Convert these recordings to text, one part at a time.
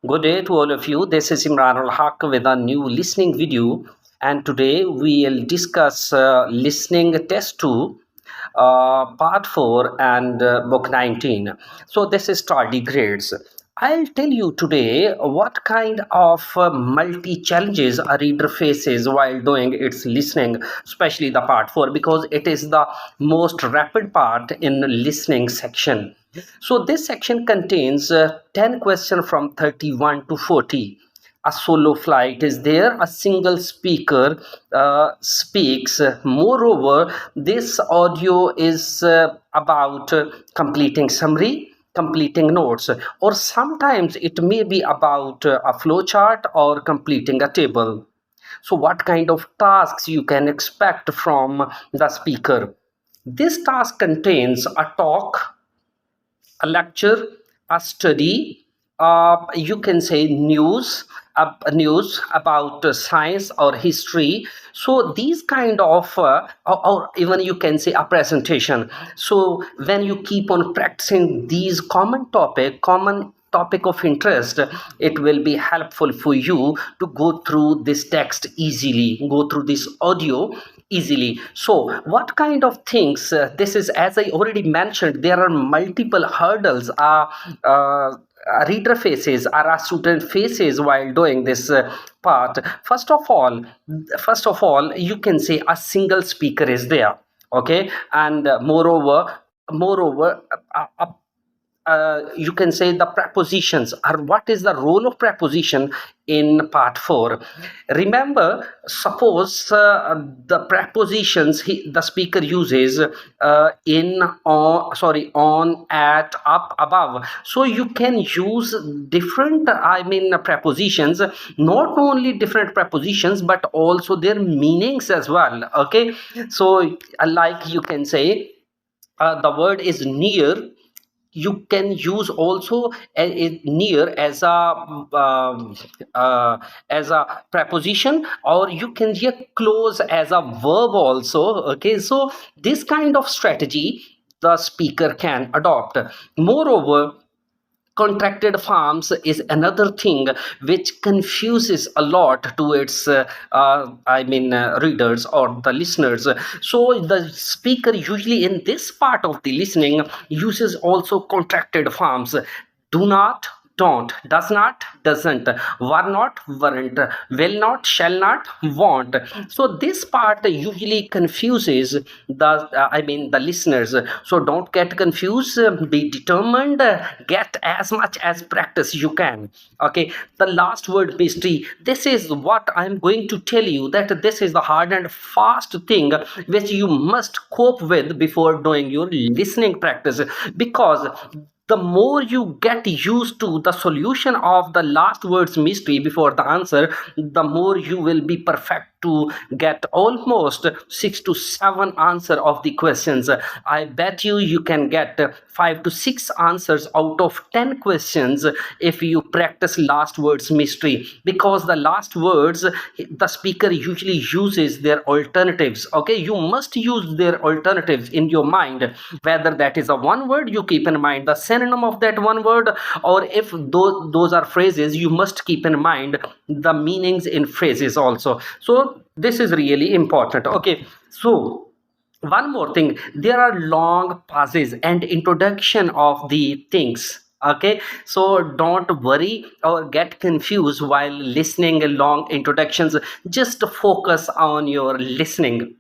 Good day to all of you. This is Imran al Haq with a new listening video, and today we'll discuss listening test 2, part 4, and book 19. So, this is Tardigrades. I'll tell you today what kind of multi challenges a reader faces while doing its listening, especially the part 4, because it is the most rapid part in listening section. So this section contains 10 questions from 31 to 40. A solo flight is there, a single speaker speaks. Moreover, this audio is about completing summary, completing notes, or sometimes it may be about a flowchart or completing a table. So what kind of tasks you can expect from the speaker? This task contains a talk, a lecture, a study, you can say news about science or history. So these kind of, or even you can say a presentation. So when you keep on practicing these common topic of interest, it will be helpful for you to go through this text easily, go through this audio easily. So what kind of things, this is, as I already mentioned, there are multiple hurdles uh, a reader faces or a student faces while doing this part. First of all, you can say a single speaker is there, okay, and moreover, you can say the prepositions, or what is the role of preposition in part 4. Remember, suppose the prepositions the speaker uses in, on, sorry, on, at, up, above. So you can use different, prepositions, not only different prepositions but also their meanings as well, okay. So like you can say, the word is near, you can use also near um, uh, as a preposition, or you can use close as a verb also, okay. So this kind of strategy the speaker can adopt. Moreover, contracted farms is another thing which confuses a lot to its readers or the listeners. So the speaker usually in this part of the listening uses also contracted forms: do not, don't, does not, doesn't, were not, weren't, will not, shall not, won't. So this part usually confuses the listeners. So don't get confused, be determined, get as much as practice you can, okay. The last word mystery, this is what I'm going to tell you, that this is the hard and fast thing which you must cope with before doing your listening practice, because the more you get used to the solution of the last word's mystery before the answer, the more you will be perfect to get almost 6 to 7 answer of the questions. I bet you can get 5 to 6 answers out of 10 questions if you practice last words mystery, because the last words the speaker usually uses their alternatives, okay. You must use their alternatives in your mind, whether that is a one word, you keep in mind the synonym of that one word, or if those are phrases, you must keep in mind the meanings in phrases also. So this is really important, okay. So one more thing, there are long pauses and introduction of the things, okay. So don't worry or get confused while listening long introductions, just focus on your listening.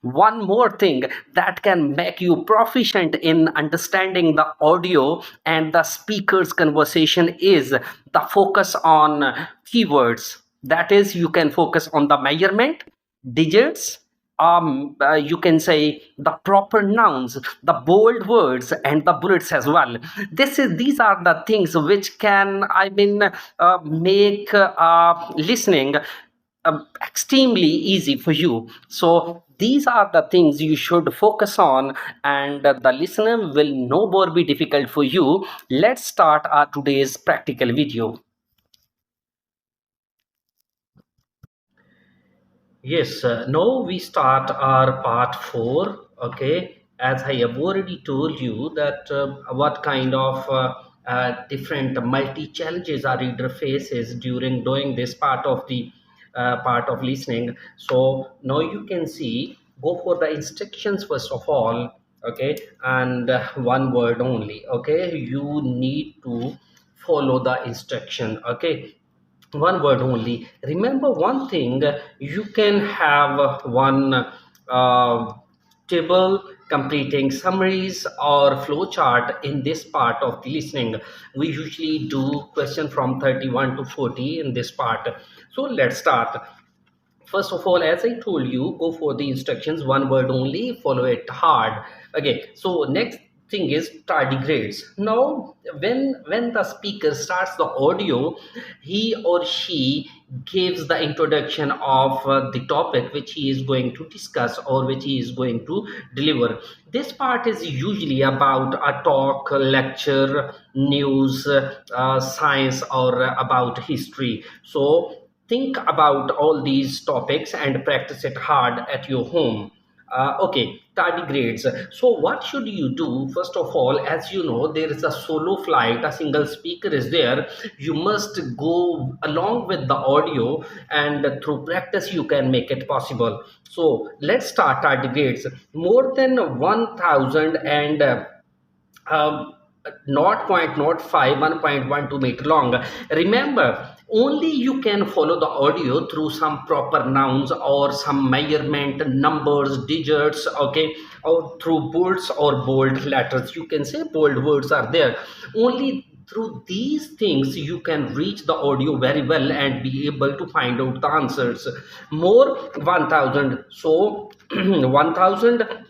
One more thing that can make you proficient in understanding the audio and the speaker's conversation is the focus on keywords. That is, you can focus on the measurement, digits, you can say the proper nouns, the bold words, and the bullets as well. These are the things which can, make listening extremely easy for you. So these are the things you should focus on, and the listener will no more be difficult for you. Let's start our today's practical video. Yes, now we start our part 4. Okay, as I have already told you that what kind of different multi challenges our reader faces during doing this part of listening. So now you can see, go for the instructions first of all, okay, and one word only, okay. You need to follow the instruction, okay. One word only. Remember one thing, you can have one table completing summaries or flowchart in this part of the listening. We usually do question from 31 to 40 in this part. So let's start. First of all, as I told you, go for the instructions, one word only, follow it hard. Okay, so next thing is tardigrades. Now when the speaker starts the audio, he or she gives the introduction of the topic which he is going to discuss or which he is going to deliver. This part is usually about a talk, lecture, news, science, or about history. So think about all these topics and practice it hard at your home. Okay, tardigrades. So what should you do? First of all, as you know, there is a solo flight, a single speaker is there. You must go along with the audio, and through practice you can make it possible. So let's start. Tardigrades. More than 1000 and um, 0.05 1.12 meter long. Remember, only you can follow the audio through some proper nouns or some measurement numbers, digits, okay, or through bolts or bold letters. You can say bold words are there. Only through these things you can reach the audio very well and be able to find out the answers. More 1000. So 1000.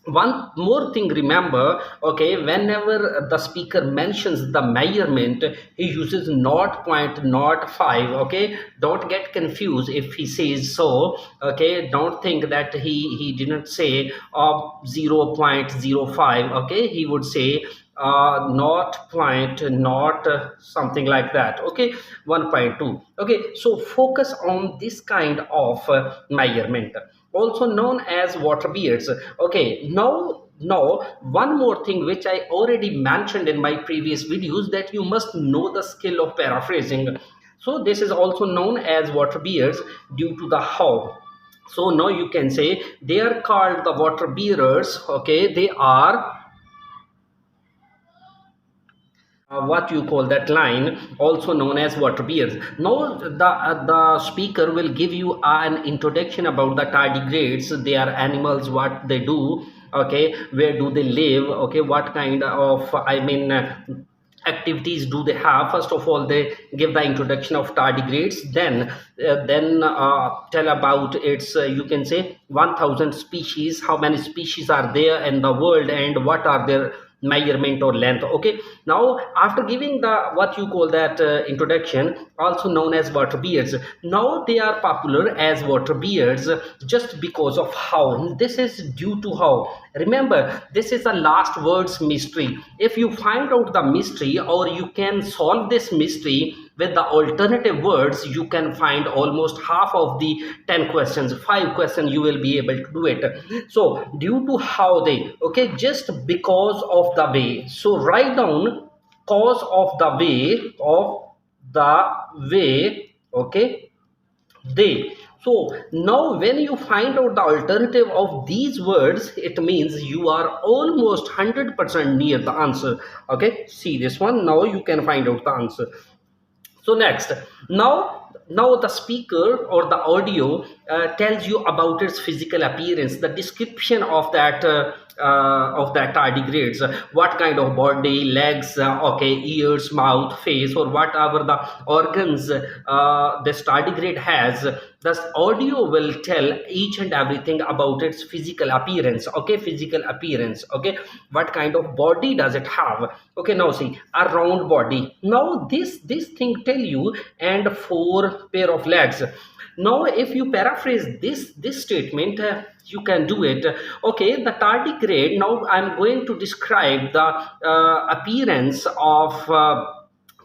One more thing, remember, okay, whenever the speaker mentions the measurement, he uses 0.05, okay. Don't get confused if he says so, okay. Don't think that he didn't say 0.05, okay. He would say not point not something like that, okay. 1.2, okay. So focus on this kind of measurement, also known as water beards. Okay, now one more thing which I already mentioned in my previous videos, that you must know the skill of paraphrasing. So this is also known as water beards due to the how. So now you can say they are called the water bearers, okay. They are what you call that line, also known as water bears. Now the speaker will give you an introduction about the tardigrades. They are animals, what they do, okay, where do they live, okay, what kind of activities do they have. First of all, they give the introduction of tardigrades, then tell about its you can say 1000 species, how many species are there in the world and what are their measurement or length, okay. Now after giving the what you call that introduction, also known as water beards, now they are popular as water beards just because of how. This is due to how. Remember, this is a last words mystery. If you find out the mystery, or you can solve this mystery with the alternative words, you can find almost half of the 10 questions, 5 questions, you will be able to do it. So due to how they, okay, just because of the way. So write down cause of the way, okay, they. So now when you find out the alternative of these words, it means you are almost 100% near the answer, okay. See this one, now you can find out the answer. So next, now the speaker or the audio tells you about its physical appearance, the description of that tardigrades, what kind of body, legs, okay, ears, mouth, face, or whatever the organs this tardigrade has. Thus audio will tell each and everything about its physical appearance, okay, physical appearance, okay. What kind of body does it have, okay. Now see, a round body. Now this thing tell you, and 4 pair of legs. Now if you paraphrase this statement, you can do it, okay. The tardigrade, now I'm going to describe the appearance of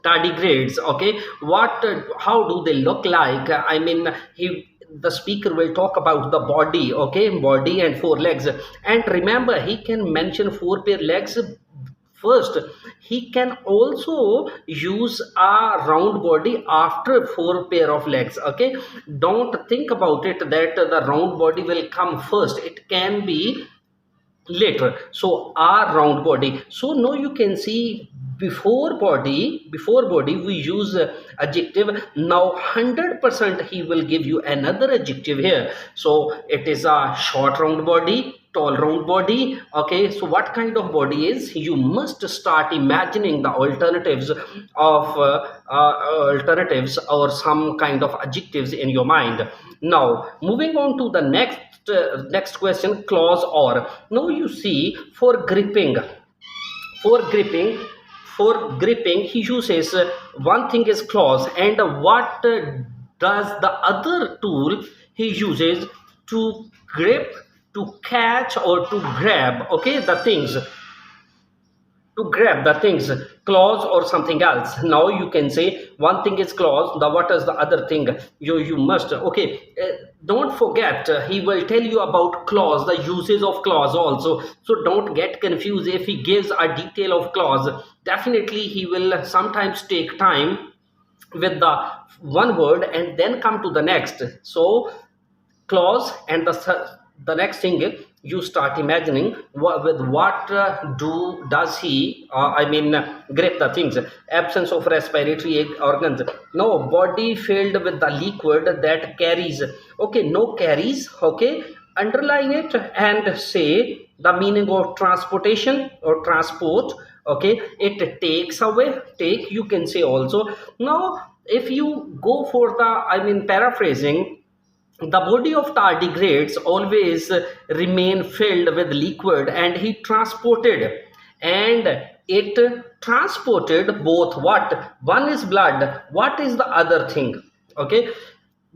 tardigrades, okay. What how do they look like? The speaker will talk about the body, okay, body and 4 legs. And remember, he can mention 4 pair legs First, he can also use a round body after four pair of legs. Okay, don't think about it that the round body will come first. It can be later. So our round body. So now you can see before body we use adjective. Now 100% he will give you another adjective here. So it is a short round body, tall round body. Okay, so what kind of body is, you must start imagining the alternatives of alternatives or some kind of adjectives in your mind. Now moving on to the next question, clause or. Now you see, for gripping for gripping he uses one thing is clause, and what does the other tool he uses to grip, to catch, or to grab, okay, the things, to grab the things, clause or something else. Now you can say one thing is clause, the what is the other thing, you must, okay, don't forget, he will tell you about clause, the uses of clause also. So don't get confused. If he gives a detail of clause, definitely he will sometimes take time with the one word and then come to the next. So clause and the next thing, you start imagining with what does he grip the things. Absence of respiratory organs. No, body filled with the liquid that carries. Okay, no carries. Okay, underline it and say the meaning of transportation or transport. Okay, it takes away, take, you can say also. Now if you go for the paraphrasing, the body of tardigrades always remain filled with liquid, and it transported both what, one is blood, what is the other thing, okay.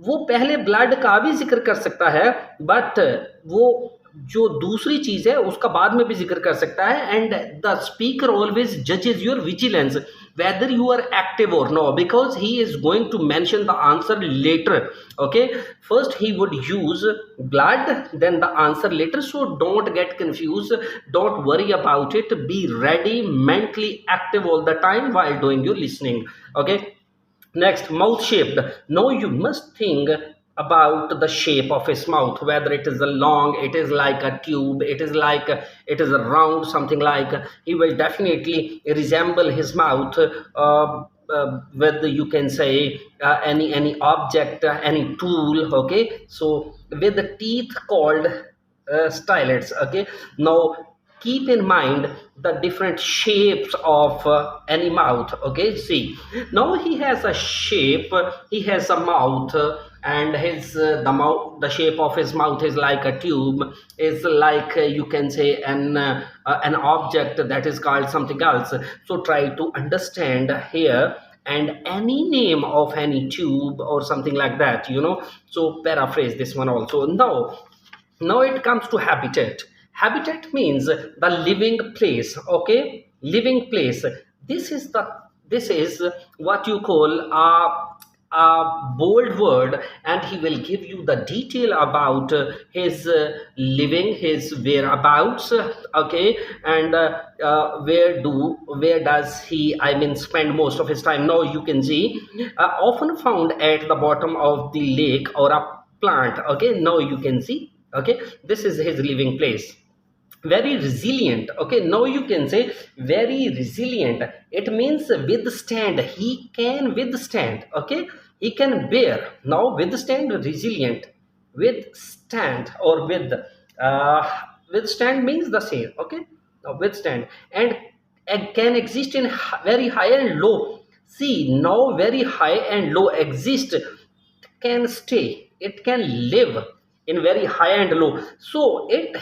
वो पहले blood का भी जिक्र कर सकता है, but वो जो दूसरी चीज है उसका बाद में भी जिक्र कर सकता है. एंड द स्पीकर ऑलवेज जजेस your vigilance whether you are active or no, because he is going to mention the answer later. Okay, first he would use blood, then the answer later. So don't get confused, don't worry about it, be ready, mentally active all the time while doing your listening. Okay, next, mouth shaped. Now you must think about the shape of his mouth, whether it is a long, it is like a tube, it is like it is a round, something like. He will definitely resemble his mouth with, you can say, any object, any tool. Okay, so with the teeth called stylets. Okay, now keep in mind the different shapes of any mouth. Okay, see, now he has a shape, he has a mouth, and his the shape of his mouth is like a tube, is like you can say an object that is called something else. So try to understand here, and any name of any tube or something like that, so paraphrase this one also. Now it comes to habitat. Habitat means the living place. Okay, living place. This is what you call a bold word, and he will give you the detail about his living, his whereabouts. Okay, and where does he spend most of his time. Now you can see often found at the bottom of the lake or a plant. Okay, now you can see. Okay, this is his living place. Very resilient. Okay, now you can say very resilient, it means withstand, he can withstand. Okay, he can bear. Now withstand, resilient, withstand, or withstand means the same. Okay, now withstand, and can exist in very high and low. See, now very high and low exist, can stay, it can live in very high and low. So it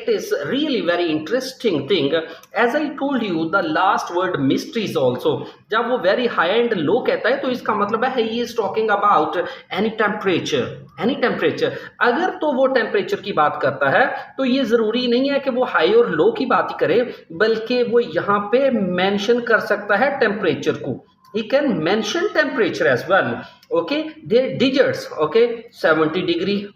is really very interesting thing. As I told you, the last word mysteries also. जब वो very high and low कहता है तो इसका मतलब है he is talking about any temperature. अगर तो वो टेम्परेचर की बात करता है तो ये जरूरी नहीं है कि वो हाई और लो की बात ही करे, बल्कि वो यहाँ पे मेंशन कर सकता है टेम्परेचर को. He can mention temperature as well. Okay, their digits. Okay, 70 degree,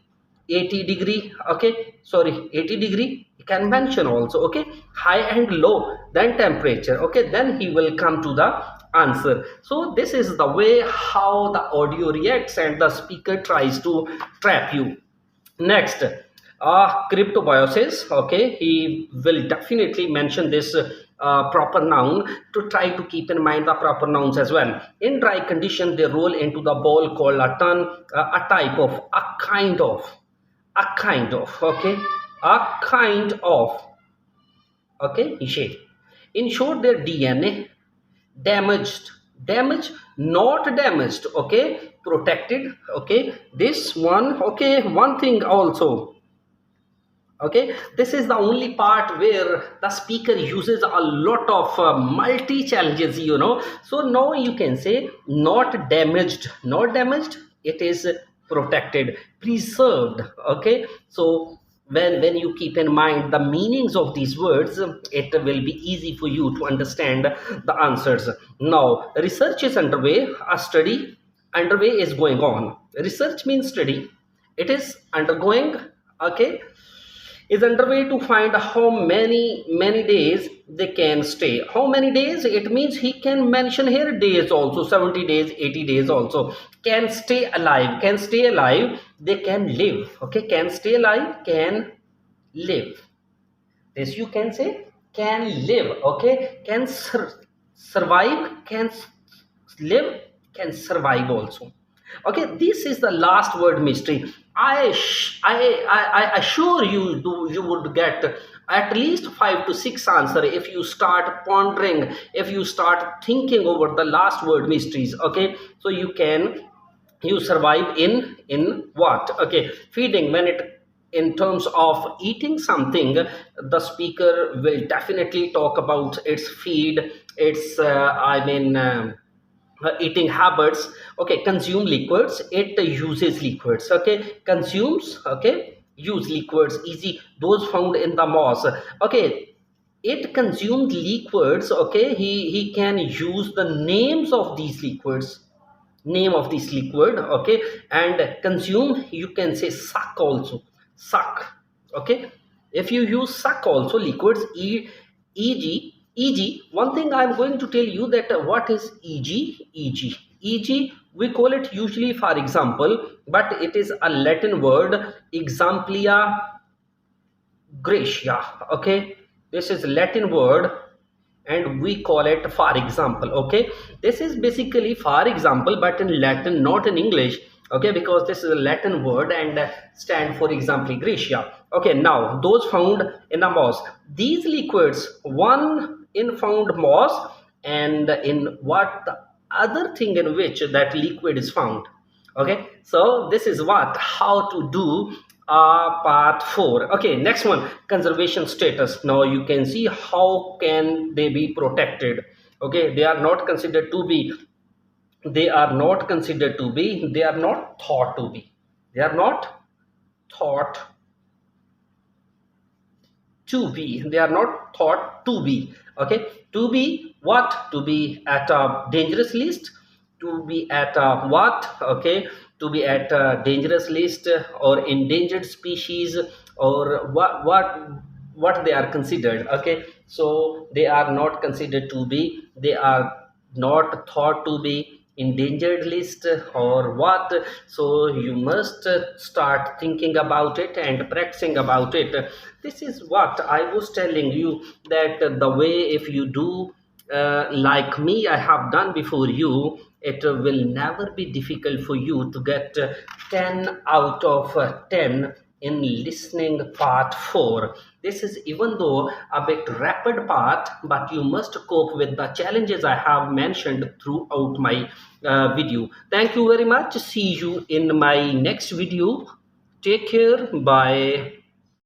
80 degree. Okay, sorry, 80 degree, He can mention also, okay, high and low, then temperature, okay, then he will come to the answer. So this is the way how the audio reacts and the speaker tries to trap you. Next, cryptobiosis. Okay, he will definitely mention this proper noun to try to keep in mind the proper nouns as well. In dry condition, they roll into the ball called a ton, a type of, a kind of, a kind of. Okay, a kind of. Okay, shape. In short, their DNA damaged, damaged, not damaged. Okay, protected. Okay, this one. Okay, one thing also, okay, this is the only part where the speaker uses a lot of multi challenges, so now you can say not damaged, not damaged, it is protected, preserved. Okay, so when you keep in mind the meanings of these words, it will be easy for you to understand the answers. Now research is underway, a study underway is going on. Research means study, it is undergoing. Okay, is underway to find how many days they can stay. How many days? It means he can mention here days also, 70 days, 80 days also. Can stay alive, can stay alive, they can live. Okay, can stay alive, can live. This you can say, can live. Okay, can survive, can live, can survive also. Okay, this is the last word mystery. I assure you, you would get at least 5 to 6 answer if you start pondering, if you start thinking over the last word mysteries. Okay, so you survive in what? Okay, feeding, when it in terms of eating something, the speaker will definitely talk about its feed, its eating habits. Okay, consume liquids, it uses liquids. Okay, consumes, okay, use liquids, easy, those found in the moss. Okay, it consumed liquids. Okay, he can use the names of these liquids, name of this liquid. Okay, and consume, you can say suck also, suck. Okay, if you use suck also, liquids, eg, one thing I'm going to tell you that what is eg, we call it usually for example, but it is a Latin word, exemplia gratia. Okay, this is Latin word and we call it for example. Okay, this is basically for example but in Latin, not in English. Okay, because this is a Latin word and stand for exempli gratia. Okay, now those found in a moss, these liquids, one in found moss and in what the other thing in which that liquid is found. Okay, so this is what, how to do part 4. Okay, next one, conservation status. Now you can see how can they be protected. Okay, they are not considered to be, they are not considered to be, they are not thought to be, they are not thought to be, they are not thought to be. Okay, to be what? To be at a dangerous list, to be at a what? Okay, to be at a dangerous list or endangered species, or what they are considered. Okay, so they are not considered to be, they are not thought to be, endangered list or what. So you must start thinking about it and practicing about it. This is what I was telling you, that the way if you do like me I have done before you, it will never be difficult for you to get 10 out of 10 in listening part 4. This is even though a bit rapid part, but you must cope with the challenges I have mentioned throughout my video. Thank you very much. See you in my next video. Take care. Bye.